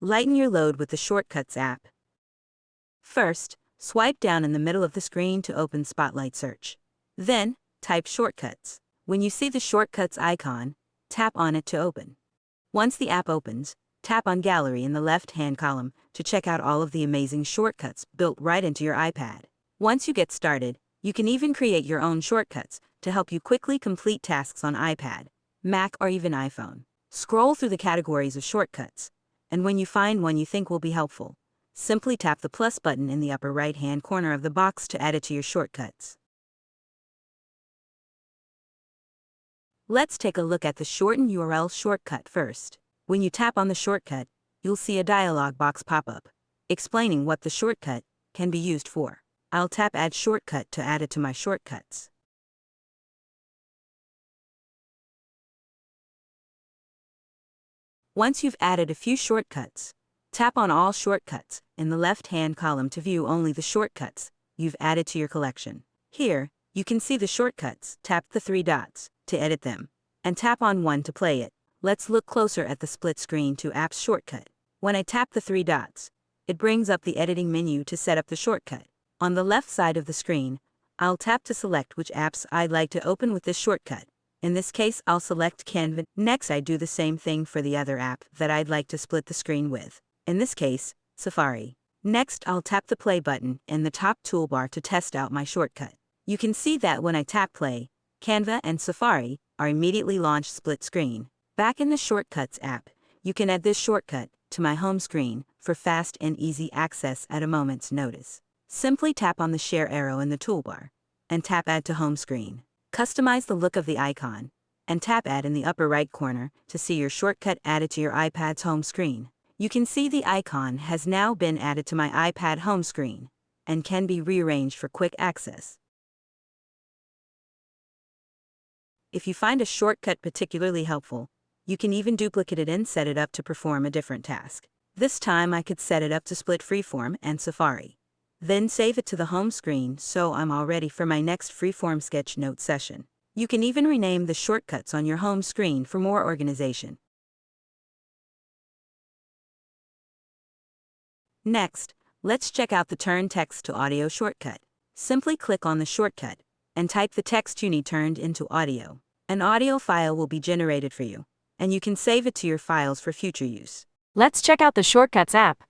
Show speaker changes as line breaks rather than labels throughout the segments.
Lighten your load with the Shortcuts app. First, swipe down in the middle of the screen to open Spotlight Search. Then, type Shortcuts. When you see the Shortcuts icon, tap on it to open. Once the app opens, tap on Gallery in the left-hand column to check out all of the amazing shortcuts built right into your iPad. Once you get started, you can even create your own shortcuts to help you quickly complete tasks on iPad, Mac, or even iPhone. Scroll through the categories of shortcuts, and when you find one you think will be helpful, simply tap the plus button in the upper right-hand corner of the box to add it to your shortcuts. Let's take a look at the Shorten URL shortcut first. When you tap on the shortcut, you'll see a dialog box pop up, explaining what the shortcut can be used for. I'll tap Add Shortcut to add it to my shortcuts. Once you've added a few shortcuts, tap on All Shortcuts in the left-hand column to view only the shortcuts you've added to your collection. Here, you can see the shortcuts. Tap the three dots to edit them, and tap on one to play it. Let's look closer at the Split Screen to Apps shortcut. When I tap the three dots, it brings up the editing menu to set up the shortcut. On the left side of the screen, I'll tap to select which apps I'd like to open with this shortcut. In this case, I'll select Canva. Next, I do the same thing for the other app that I'd like to split the screen with. In this case, Safari. Next, I'll tap the play button in the top toolbar to test out my shortcut. You can see that when I tap play, Canva and Safari are immediately launched split screen. Back in the Shortcuts app, you can add this shortcut to my home screen for fast and easy access at a moment's notice. Simply tap on the share arrow in the toolbar and tap Add to Home Screen. Customize the look of the icon and tap Add in the upper right corner to see your shortcut added to your iPad's home screen. You can see the icon has now been added to my iPad home screen and can be rearranged for quick access. If you find a shortcut particularly helpful, you can even duplicate it and set it up to perform a different task. This time I could set it up to split Freeform and Safari. Then save it to the home screen so I'm all ready for my next Freeform sketch note session. You can even rename the shortcuts on your home screen for more organization. Next, let's check out the Turn Text to Audio shortcut. Simply click on the shortcut and type the text you need turned into audio. An audio file will be generated for you, and you can save it to your files for future use.
Let's check out the Shortcuts app.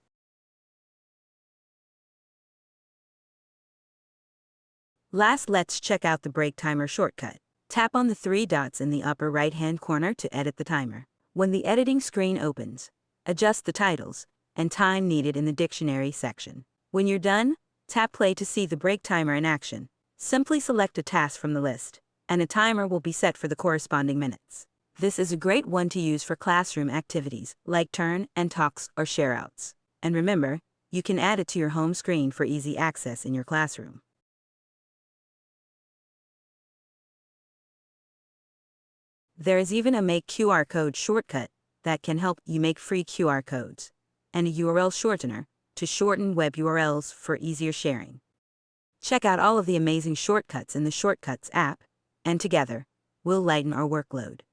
Last, let's check out the Break Timer shortcut. Tap on the three dots in the upper right-hand corner to edit the timer. When the editing screen opens, adjust the titles and time needed in the dictionary section. When you're done, tap play to see the break timer in action. Simply select a task from the list, and a timer will be set for the corresponding minutes. This is a great one to use for classroom activities like turn and talks or shareouts. And remember, you can add it to your home screen for easy access in your classroom. There is even a Make QR Code shortcut that can help you make free QR codes, and a URL shortener to shorten web URLs for easier sharing. Check out all of the amazing shortcuts in the Shortcuts app, and together, we'll lighten our workload.